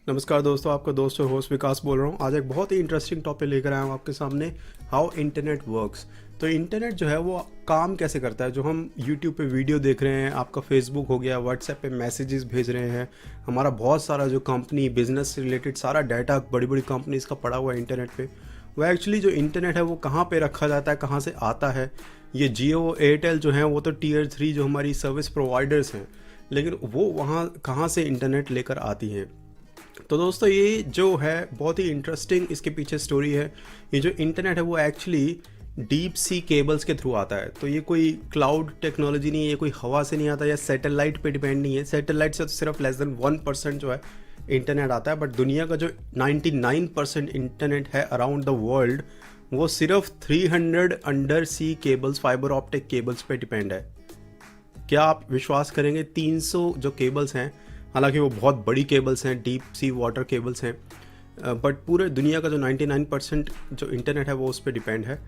नमस्कार दोस्तों, आपका दोस्त और होस्ट विकास बोल रहा हूँ। आज एक बहुत ही इंटरेस्टिंग टॉपिक लेकर आया हूँ आपके सामने, हाउ इंटरनेट वर्क्स। तो इंटरनेट जो है वो काम कैसे करता है। जो हम यूट्यूब पे वीडियो देख रहे हैं, आपका फेसबुक हो गया, व्हाट्सएप पे मैसेजेस भेज रहे हैं, हमारा बहुत सारा जो कंपनी बिजनेस से रिलेटेड सारा डाटा बड़ी बड़ी कंपनीज का पड़ा हुआ है इंटरनेट पे। वो एक्चुअली जो इंटरनेट है वो कहाँ पे रखा जाता है, कहाँ से आता है। ये जियो एयरटेल जो है वो तो टीयर 3 जो हमारी सर्विस प्रोवाइडर्स हैं, लेकिन वो वहाँ कहाँ से इंटरनेट लेकर आती हैं। तो दोस्तों ये जो है बहुत ही इंटरेस्टिंग इसके पीछे स्टोरी है। ये जो इंटरनेट है वो एक्चुअली डीप सी केबल्स के थ्रू आता है। तो ये कोई क्लाउड टेक्नोलॉजी नहीं है, ये कोई हवा से नहीं आता या सैटेलाइट पे डिपेंड नहीं है। सैटेलाइट से तो सिर्फ लेस देन 1% जो है इंटरनेट आता है, बट दुनिया का जो 99% इंटरनेट है अराउंड द वर्ल्ड वो सिर्फ 300 अंडर सी केबल्स, फाइबर ऑप्टिक केबल्स पे डिपेंड है। क्या आप विश्वास करेंगे, 300 जो केबल्स हैं, हालांकि वो बहुत बड़ी केबल्स हैं, डीप सी वाटर केबल्स हैं, बट पूरे दुनिया का जो 99% जो इंटरनेट है वो उस पर डिपेंड है।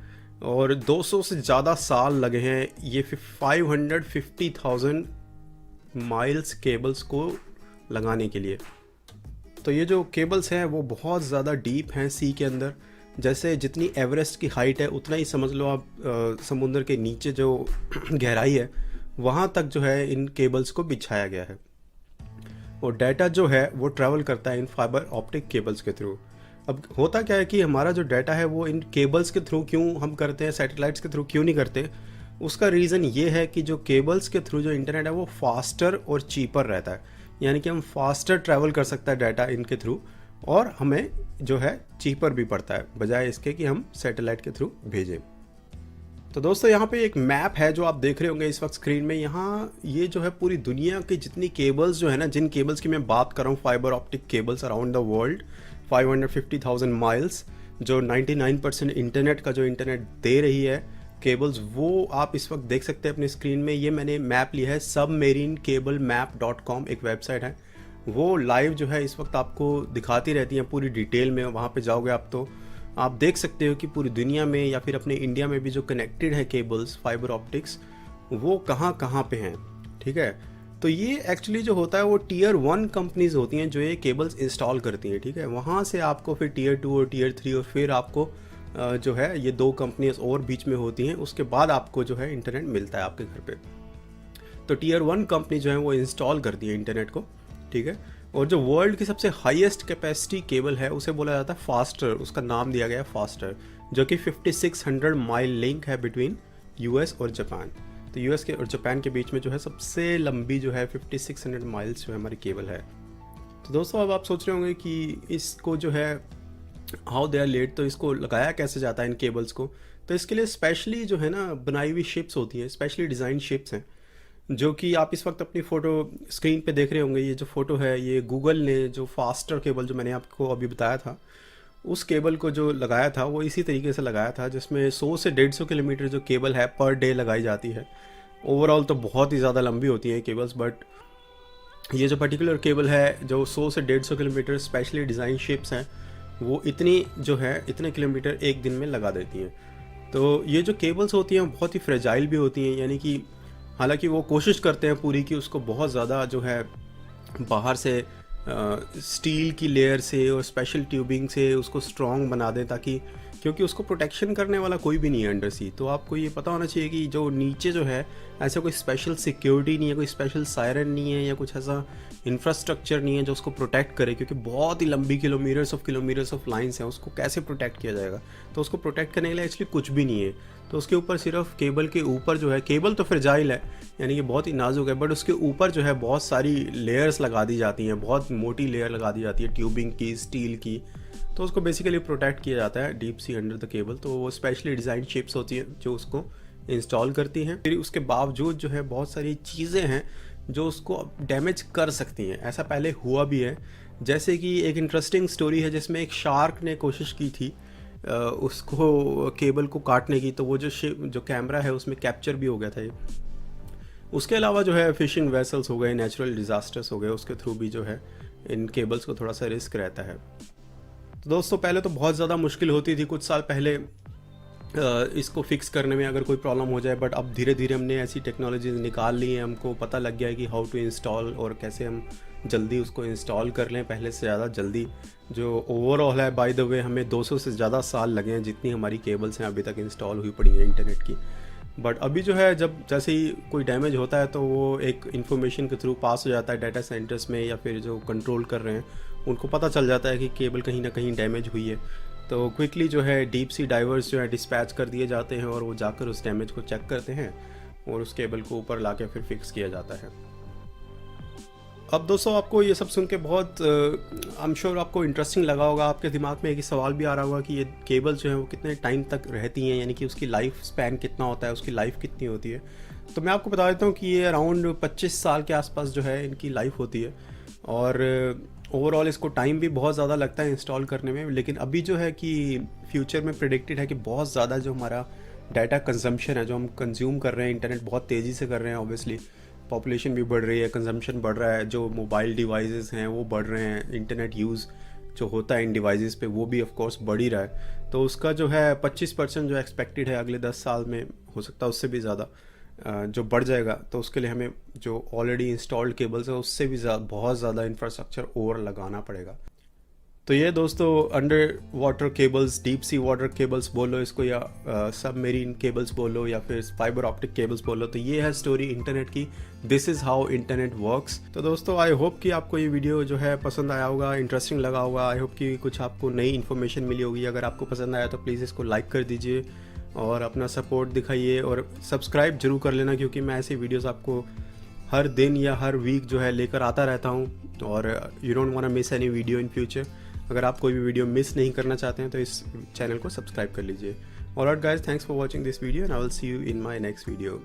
और 200 से ज़्यादा साल लगे हैं ये 550,000 माइल्स केबल्स को लगाने के लिए। तो ये जो केबल्स हैं वो बहुत ज़्यादा डीप हैं सी के अंदर। जैसे जितनी एवरेस्ट की हाइट है उतना ही समझ लो आप, समुद्र के नीचे जो गहराई है वहाँ तक जो है इन केबल्स को बिछाया गया है। और डाटा जो है वो ट्रैवल करता है इन फाइबर ऑप्टिक केबल्स के थ्रू। अब होता क्या है कि हमारा जो डाटा है वो इन केबल्स के थ्रू क्यों हम करते हैं, सैटेलाइट्स के थ्रू क्यों नहीं करते। उसका रीज़न ये है कि जो केबल्स के थ्रू जो इंटरनेट है वो फास्टर और चीपर रहता है, यानी कि हम फास्टर ट्रैवल कर सकता है डाटा इनके थ्रू, और हमें जो है चीपर भी पड़ता है बजाय इसके कि हम सैटेलाइट के थ्रू भेजें। तो दोस्तों यहाँ पे एक मैप है जो आप देख रहे होंगे इस वक्त स्क्रीन में। यहाँ ये जो है पूरी दुनिया की जितनी केबल्स जो है ना, जिन केबल्स की मैं बात कर रहा हूँ, fibre optic cables around the world, 550,000 miles, जो 99% इंटरनेट का जो इंटरनेट दे रही है केबल्स, वो आप इस वक्त देख सकते हैं अपनी स्क्रीन में। ये मैंने मैप लिया है, submarineCableMap.com एक वेबसाइट है, वो लाइव जो है इस वक्त आपको दिखाती रहती है पूरी डिटेल में। वहाँ पे जाओगे आप तो आप देख सकते हो कि पूरी दुनिया में या फिर अपने इंडिया में भी जो कनेक्टेड है केबल्स फाइबर ऑप्टिक्स, वो कहाँ कहाँ पे हैं। ठीक है, तो ये एक्चुअली जो होता है वो टीयर 1 कंपनीज होती हैं जो ये केबल्स इंस्टॉल करती हैं। ठीक है, वहाँ से आपको फिर टीयर 2 और टीयर 3 और फिर आपको जो है ये 2 कंपनीज और बीच में होती हैं, उसके बाद आपको जो है इंटरनेट मिलता है आपके घर पे। तो टीयर 1 कंपनी जो है वो इंस्टॉल करती है इंटरनेट को। ठीक है, और जो वर्ल्ड की सबसे हाईएस्ट कैपेसिटी केबल है उसे बोला जाता है फास्टर, उसका नाम दिया गया है फास्टर, जो कि 5600 माइल लिंक है बिटवीन यूएस और जापान। तो यूएस के और जापान के बीच में जो है सबसे लंबी जो है 5600 माइल्स जो है हमारी केबल है। तो दोस्तों अब आप सोच रहे होंगे कि इसको जो है हाउ दे आर लेड, तो इसको लगाया कैसे जाता है इन केबल्स को। तो इसके लिए स्पेशली जो है ना बनाई हुई शिप्स होती हैं, स्पेशली डिज़ाइन शिप्स हैं, जो कि आप इस वक्त अपनी फ़ोटो स्क्रीन पे देख रहे होंगे। ये जो फ़ोटो है ये गूगल ने जो फास्टर केबल जो मैंने आपको अभी बताया था, उस केबल को जो लगाया था वो इसी तरीके से लगाया था, जिसमें 100 से 150 किलोमीटर जो केबल है पर डे लगाई जाती है। ओवरऑल तो बहुत ही ज़्यादा लंबी होती हैं केबल्स, बट ये जो पर्टिकुलर केबल है जो 100 से 150 किलोमीटर स्पेशली डिज़ाइन शिप्स हैं, वो इतनी जो है इतने किलोमीटर एक दिन में लगा देती हैं। तो ये जो केबल्स होती हैं बहुत ही फ्रेजाइल भी होती हैं, यानी कि हालांकि वो कोशिश करते हैं पूरी कि उसको बहुत ज़्यादा जो है बाहर से स्टील की लेयर से और स्पेशल ट्यूबिंग से उसको स्ट्रॉन्ग बना दें, ताकि क्योंकि उसको प्रोटेक्शन करने वाला कोई भी नहीं है अंडर सी। तो आपको ये पता होना चाहिए कि जो नीचे जो है ऐसा कोई स्पेशल सिक्योरिटी नहीं है, कोई स्पेशल सायरन नहीं है या कुछ ऐसा इंफ्रास्ट्रक्चर नहीं है जो उसको प्रोटेक्ट करे, क्योंकि बहुत ही लंबी किलोमीटर्स ऑफ लाइंस हैं, उसको कैसे प्रोटेक्ट किया जाएगा। तो उसको प्रोटेक्ट करने के लिए एक्चुअली कुछ भी नहीं है। तो उसके ऊपर सिर्फ केबल के ऊपर जो है, केबल तो फ्रेजाइल है यानी कि बहुत ही नाजुक है, बट उसके ऊपर जो है बहुत सारी लेयर्स लगा दी जाती हैं, बहुत मोटी लेयर लगा दी जाती है ट्यूबिंग की, स्टील की। तो उसको बेसिकली प्रोटेक्ट किया जाता है deep sea under the cable. तो वो स्पेशली डिज़ाइन शिप्स होती हैं जो उसको इंस्टॉल करती हैं। फिर उसके बावजूद जो है बहुत सारी चीज़ें हैं जो उसको डैमेज कर सकती हैं। ऐसा पहले हुआ भी है, जैसे कि एक इंटरेस्टिंग स्टोरी है जिसमें एक शार्क ने कोशिश की थी उसको केबल को काटने की, तो वो जो कैमरा है उसमें कैप्चर भी हो गया था ये। उसके अलावा जो है फिशिंग वेसल्स हो गए, नेचुरल डिज़ास्टर्स हो गए, उसके थ्रू भी जो है इन केबल्स को थोड़ा सा रिस्क रहता है। तो दोस्तों पहले तो बहुत ज़्यादा मुश्किल होती थी, कुछ साल पहले इसको फिक्स करने में अगर कोई प्रॉब्लम हो जाए, बट अब धीरे धीरे हमने ऐसी टेक्नोलॉजीज निकाल ली हैं, हमको पता लग गया है कि हाउ टू इंस्टॉल और कैसे हम जल्दी उसको इंस्टॉल कर लें, पहले से ज़्यादा जल्दी। जो ओवरऑल है, बाय द वे, हमें 200 से ज़्यादा साल लगे हैं जितनी हमारी केबल्स हैं अभी तक इंस्टॉल हुई पड़ी हैं इंटरनेट की। बट अभी जो है, जब जैसे ही कोई डैमेज होता है तो वो एक इन्फॉर्मेशन के थ्रू पास हो जाता है डाटा सेंटर्स में, या फिर जो कंट्रोल कर रहे हैं उनको पता चल जाता है कि केबल कहीं ना कहीं डैमेज हुई है। तो क्विकली जो है डीप सी डाइवर्स जो है डिस्पैच कर दिए जाते हैं और वो जाकर उस डैमेज को चेक करते हैं और उस केबल को ऊपर लाके फिर फिक्स किया जाता है। अब दोस्तों, आपको ये सब सुन के बहुत आई एम श्योर आपको इंटरेस्टिंग लगा होगा। आपके दिमाग में एक सवाल भी आ रहा होगा कि ये केबल जो है वो कितने टाइम तक रहती हैं, यानी कि उसकी लाइफ स्पैन कितना होता है, उसकी लाइफ कितनी होती है। तो मैं आपको बता देता हूँ कि ये अराउंड 25 साल के आसपास जो है इनकी लाइफ होती है। और ओवरऑल इसको टाइम भी बहुत ज़्यादा लगता है इंस्टॉल करने में। लेकिन अभी जो है कि फ्यूचर में प्रेडिक्टेड है कि बहुत ज़्यादा जो हमारा डाटा कंजम्पशन है, जो हम कंज्यूम कर रहे हैं, इंटरनेट बहुत तेज़ी से कर रहे हैं, ऑब्वियसली पॉपुलेशन भी बढ़ रही है, कंजम्पशन बढ़ रहा है, जो मोबाइल डिवाइसेस हैं वो बढ़ रहे हैं, इंटरनेट यूज़ जो होता है इन डिवाइसेस पे वो भी ऑफ कोर्स बढ़ ही रहा है। तो उसका जो है 25% जो एक्सपेक्टेड है अगले 10 साल में, हो सकता है उससे भी ज़्यादा जो बढ़ जाएगा। तो उसके लिए हमें जो ऑलरेडी इंस्टॉल्ड केबल्स है उससे भी बहुत ज़्यादा इंफ्रास्ट्रक्चर और लगाना पड़ेगा। तो ये दोस्तों under water cables, deep sea water cables बोलो इसको, या सबमेरीन केबल्स बोलो, या फिर फाइबर ऑप्टिक केबल्स बोलो, तो ये है स्टोरी इंटरनेट की। This is how internet works. तो दोस्तों, आई होप कि आपको ये वीडियो जो है पसंद आया होगा, इंटरेस्टिंग लगा होगा। आई होप कि कुछ आपको नई इन्फॉर्मेशन मिली होगी। अगर आपको पसंद आया तो प्लीज़ इसको लाइक कर दीजिए और अपना सपोर्ट दिखाइए, और सब्सक्राइब जरूर कर लेना, क्योंकि मैं ऐसे वीडियोज़ आपको हर दिन या हर वीक जो है लेकर आता रहता हूँ। और you don't want to miss any video in future. अगर आप कोई भी वीडियो मिस नहीं करना चाहते हैं तो इस चैनल को सब्सक्राइब कर लीजिए। Alright guys, thanks for watching this video and I will see you in my next video.